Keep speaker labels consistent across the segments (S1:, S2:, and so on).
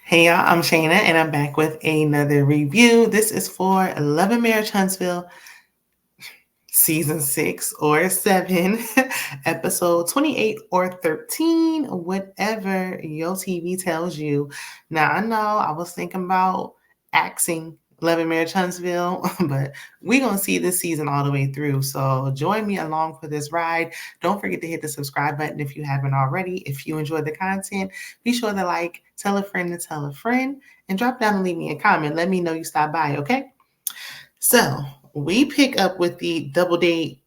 S1: Hey y'all, I'm Shayna and I'm back with another review. This is for Love and Marriage Huntsville, season 6 or 7, episode 28 or 13, whatever your TV tells you. Now, I know I was thinking about axing Love and Marriage Huntsville, but we're going to see this season all the way through. So join me along for this ride. Don't forget to hit the subscribe button if you haven't already. If you enjoyed the content, be sure to like, tell a friend to tell a friend, and drop down and leave me a comment. Let me know you stopped by, okay? So we pick up with the double date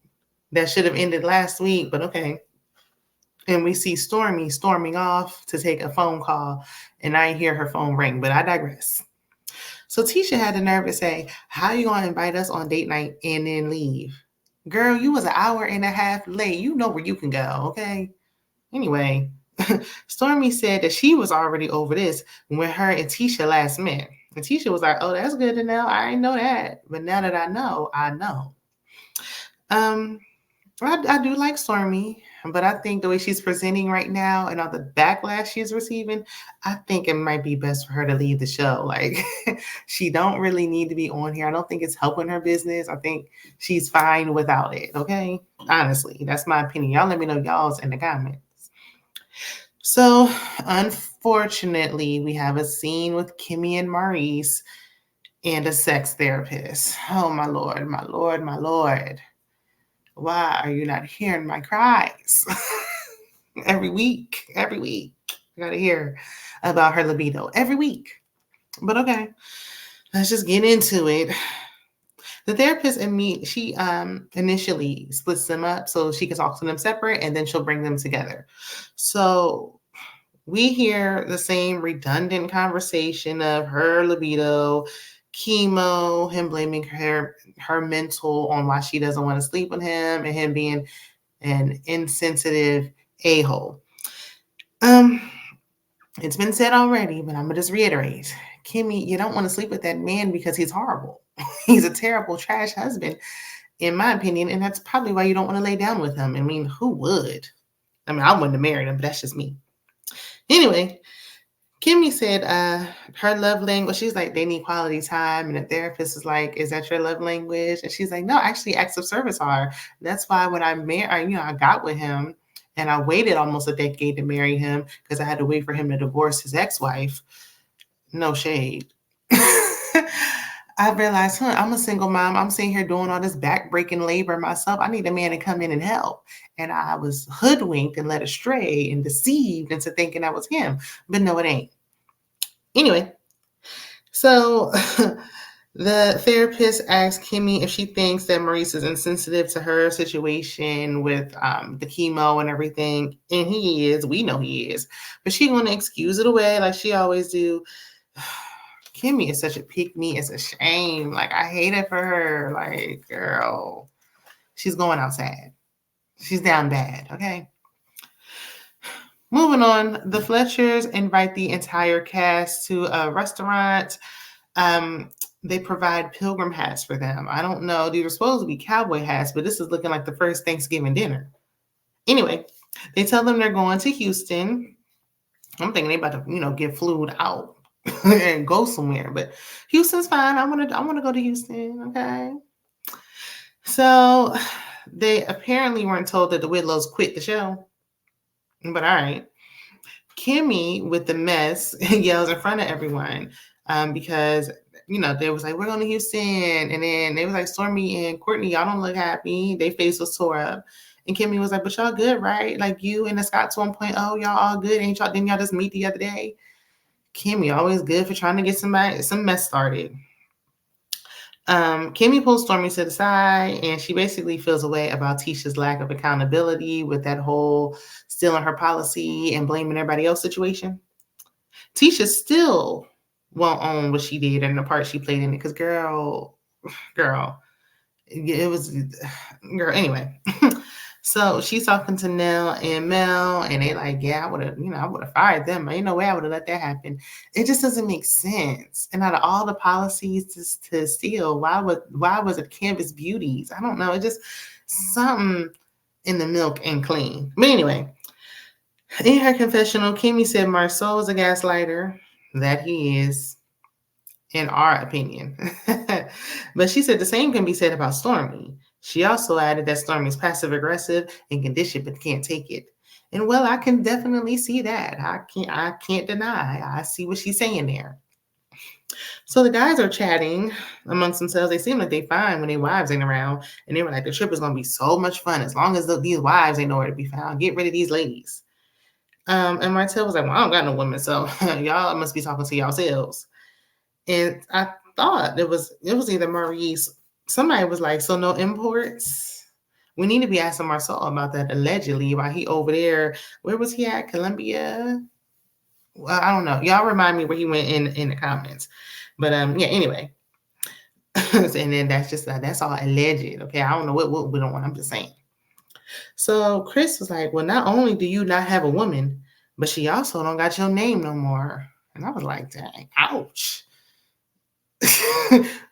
S1: that should have ended last week, but okay. And we see Stormi storming off to take a phone call, and I hear her phone ring, but I digress. So Tisha had the nerve to say, how you going to invite us on date night and then leave? Girl, you was an hour and a half late. You know where you can go, okay? Anyway, Stormi said that she was already over this when her and Tisha last met. And Tisha was like, oh, that's good to know. I didn't know that. But now that I know, I know. I do like Stormi, but I think the way she's presenting right now and all the backlash she's receiving, I think it might be best for her to leave the show. Like, she don't really need to be on here. I don't think it's helping her business. I think she's fine without it, okay? Honestly, that's my opinion. Y'all let me know y'all's in the comments. So, unfortunately, we have a scene with Kimmy and Maurice and a sex therapist. Oh, my Lord, my Lord, my Lord. Why are you not hearing my cries? every week, I gotta hear about her libido every week. But okay, let's just get into it. The therapist and me, she initially splits them up so she can talk to them separate, and then she'll bring them together. So we hear the same redundant conversation of her libido, chemo, him blaming her mental on why she doesn't want to sleep with him, and him being an insensitive a-hole. It's been said already, but I'm gonna just reiterate. Kimmy, you don't want to sleep with that man because he's horrible. He's a terrible trash husband, in my opinion, and that's probably why you don't want to lay down with him. I mean, who would? I mean, I wouldn't have married him, but that's just me. Anyway, Kimmy said her love language, she's like, they need quality time. And the therapist is like, is that your love language? And she's like, no, actually acts of service are. That's why when I married, I got with him and I waited almost a decade to marry him because I had to wait for him to divorce his ex-wife. No shade. I realized, I'm a single mom. I'm sitting here doing all this back-breaking labor myself. I need a man to come in and help. And I was hoodwinked and led astray and deceived into thinking that was him. But no, it ain't. Anyway, so the therapist asked Kimmy if she thinks that Maurice is insensitive to her situation with the chemo and everything. And he is. We know he is. But she's going to excuse it away like she always do. Kimmy is such a pick-me. It's a shame. Like, I hate it for her. Like, girl, she's going outside. She's down bad, okay? Moving on, the Fletchers invite the entire cast to a restaurant. They provide pilgrim hats for them. I don't know. These are supposed to be cowboy hats, but this is looking like the first Thanksgiving dinner. Anyway, they tell them they're going to Houston. I'm thinking they about to, get flued out and go somewhere, but Houston's fine. I want to go to Houston. Okay. So they apparently weren't told that the Whitlows quit the show, but all right. Kimmy with the mess yells in front of everyone because they was like, we're going to Houston, and then they was like, Stormi and Courtney, y'all don't look happy. Their face was tore up. And Kimmy was like, but y'all good, right? Like, you and the Scotts 1.0, y'all all good. Didn't y'all just meet the other day? Kimmy, always good for trying to get some mess started. Kimmy pulls Stormi to the side, and she basically feels a way about Tisha's lack of accountability with that whole stealing her policy and blaming everybody else situation. Tisha still won't own what she did and the part she played in it, because girl, it was, girl, anyway. So she's talking to Nell and Mel, and they like, yeah, I would have fired them. Ain't no way I would have let that happen. It just doesn't make sense. And out of all the policies to steal, why was it Canvas Beauties? I don't know. It just something in the milk ain't clean. But anyway, in her confessional, Kimmy said Marceau is a gaslighter. That he is, in our opinion. But she said the same can be said about Stormi. She also added that Stormi is passive aggressive and conditioned but can't take it. And well, I can definitely see that. I can't deny. I see what she's saying there. So the guys are chatting amongst themselves. They seem like they fine when their wives ain't around. And they were like, the trip is gonna be so much fun as long as these wives ain't nowhere to be found. Get rid of these ladies. And Martell was like, well, I don't got no women, so y'all must be talking to yourselves. And I thought it was either Maurice. Somebody was like, so no imports. We need to be asking Marcel about that allegedly while he over there. Where was he at? Colombia? Well, I don't know. Y'all remind me where he went in the comments. But yeah, anyway. And then that's all alleged. Okay. I don't know what we don't want. I'm just saying. So Chris was like, well, not only do you not have a woman, but she also don't got your name no more. And I was like, dang, ouch.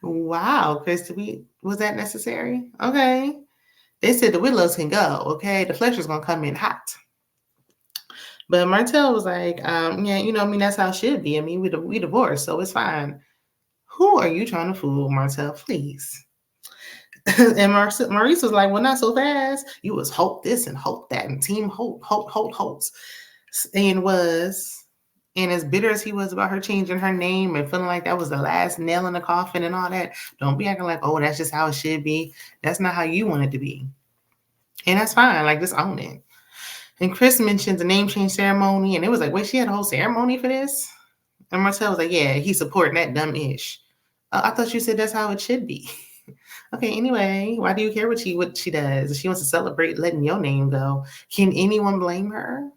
S1: Wow, Chris, was that necessary? Okay. They said the Whitlows can go. Okay. The Fletcher's gonna come in hot. But Martell was like, yeah, I mean, that's how it should be. I mean, we divorced, so it's fine. Who are you trying to fool, Martell? Please. And Maurice was like, well, not so fast. You was hope this and hope that and team hopes. And as bitter as he was about her changing her name and feeling like that was the last nail in the coffin and all that, don't be acting like, oh, that's just how it should be. That's not how you want it to be. And that's fine. Like, just own it. And Chris mentioned the name change ceremony, and it was like, wait, she had a whole ceremony for this? And Martell was like, yeah, he's supporting that dumb ish. I thought you said that's how it should be. Okay, anyway, why do you care what she does? If she wants to celebrate letting your name go, can anyone blame her?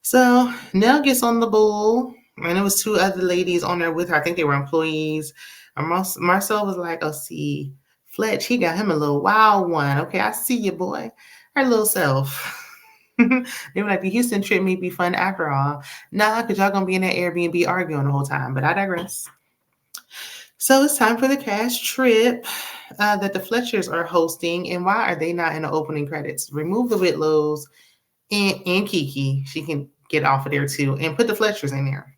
S1: So Nell gets on the bull, and it was two other ladies on there with her. I think they were employees. Marcel was like, oh, see, Fletch, he got him a little wild one. Okay, I see you, boy. Her little self. They were like, the Houston trip may be fun after all. Nah, because y'all going to be in that Airbnb arguing the whole time. But I digress. So it's time for the cash trip that the Fletchers are hosting. And why are they not in the opening credits? Remove the Whitlows and Kiki. She can get off of there too. And put the Fletchers in there.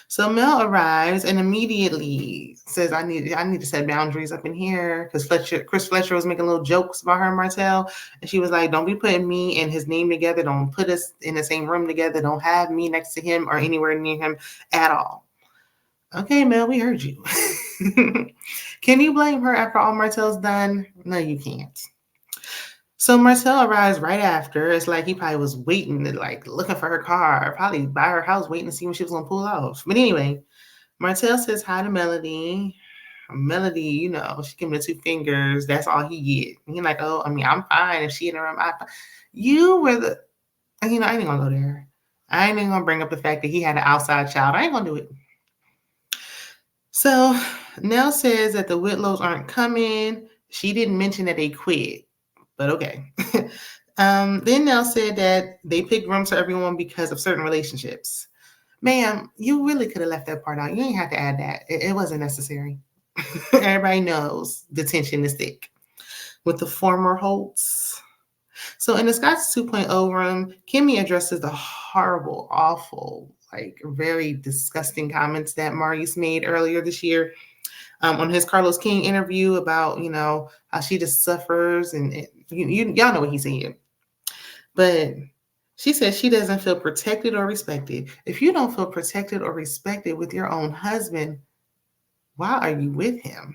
S1: So Mel arrives and immediately says, I need to set boundaries up in here, because Chris Fletcher was making little jokes about her and Martell. And she was like, don't be putting me and his name together. Don't put us in the same room together. Don't have me next to him or anywhere near him at all. Okay, Mel, we heard you. Can you blame her after all Martell's done? No, you can't. So Martell arrives right after. It's like he probably was waiting, looking for her car, probably by her house, waiting to see when she was going to pull off. But anyway, Martell says hi to Melody. Melody, she gave him the two fingers. That's all he get. And he's like, oh, I mean, I'm fine. If she in the room, you were the, I ain't going to go there. I ain't even going to bring up the fact that he had an outside child. I ain't going to do it. So Nell says that the Whitlows aren't coming. She didn't mention that they quit. But okay. Then Nell said that they picked rooms for everyone because of certain relationships. Ma'am, you really could have left that part out. You ain't have to add that. It wasn't necessary. Everybody knows the tension is thick with the former Holtz. So in the Scott's 2.0 room, Kimmy addresses the horrible, awful, very disgusting comments that Maurice made earlier this year. On his Carlos King interview about, how she just suffers, and y'all know what he said. But she said she doesn't feel protected or respected. If you don't feel protected or respected with your own husband, why are you with him?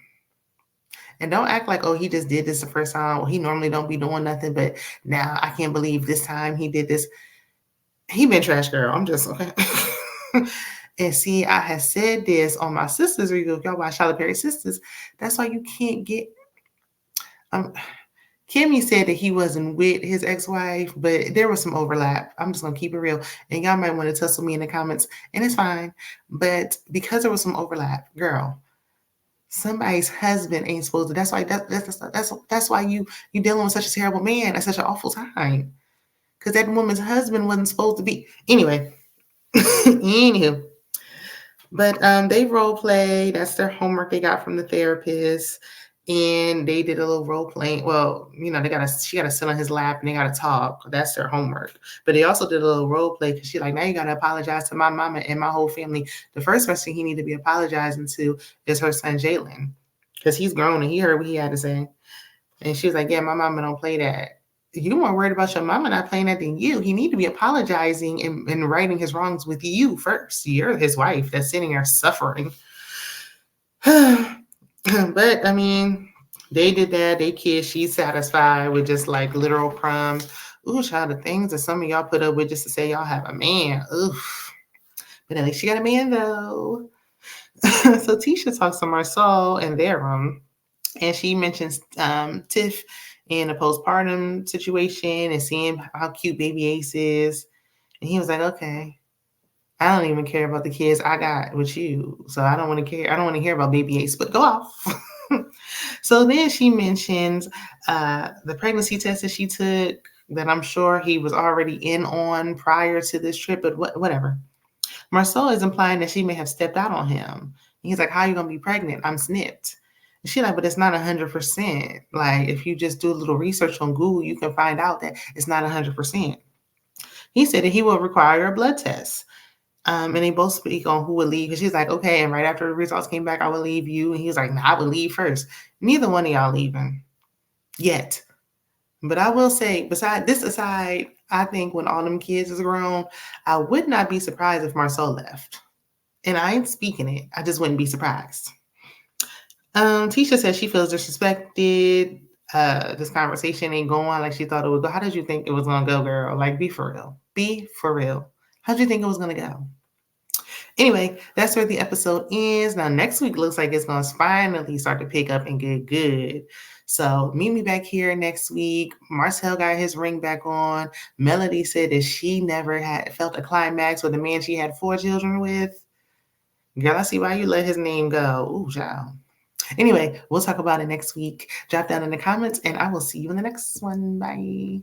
S1: And don't act like, oh, he just did this the first time. Well, he normally don't be doing nothing, but now I can't believe this time he did this. He been trash, girl. I'm just okay. And see, I had said this on my sister's review. Y'all watch Charlotte Perry Sisters. That's why you can't get. Kimmy said that he wasn't with his ex-wife, but there was some overlap. I'm just gonna keep it real, and y'all might want to tussle me in the comments, and it's fine. But because there was some overlap, girl, somebody's husband ain't supposed to. That's why that's why you dealing with such a terrible man at such an awful time, because that woman's husband wasn't supposed to be. Anyway, anywho. But they role play. That's their homework they got from the therapist. And they did a little role playing. Well, she gotta sit on his lap and they gotta talk. That's their homework. But they also did a little role play because she like, now you gotta apologize to my mama and my whole family. The first person he need to be apologizing to is her son Jalen. Because he's grown and he heard what he had to say. And she was like, yeah, my mama don't play that. You more worried about your mama not playing that than you. He need to be apologizing and righting his wrongs with you first. You're his wife that's sitting there suffering. But I mean, they did that. They kissed. She's satisfied with just like literal crumbs. Ooh, child, the things that some of y'all put up with just to say y'all have a man. Oof. But at least she got a man though. So Tisha talks to Marcel in their room, and she mentions Tiff in a postpartum situation and seeing how cute baby Ace is. And he was like, okay, I don't even care about the kids I got with you. So I don't want to care. I don't want to hear about baby Ace, but go off. So then she mentions the pregnancy test that she took that I'm sure he was already in on prior to this trip, but whatever. Marcel is implying that she may have stepped out on him. He's like, how are you going to be pregnant? I'm snipped. And she's like, but it's not 100%. Like, if you just do a little research on Google, you can find out that it's not 100%. He said that he will require a blood test. And they both speak on who would leave. And she's like, okay. And right after the results came back, I would leave you. And he was like, no, I would leave first. Neither one of y'all leaving yet. But I will say, aside, I think when all them kids is grown, I would not be surprised if Marcel left. And I ain't speaking it. I just wouldn't be surprised. Tisha says she feels disrespected. This conversation ain't going like she thought it would go. How did you think it was going to go, girl? Like, be for real. Be for real. How did you think it was going to go? Anyway, that's where the episode ends. Now, next week looks like it's going to finally start to pick up and get good. So meet me back here next week. Martell got his ring back on. Melody said that she never had felt a climax with the man she had 4 children with. Girl, I see why you let his name go. Ooh, child. Anyway, we'll talk about it next week. Drop down in the comments, and I will see you in the next one. Bye.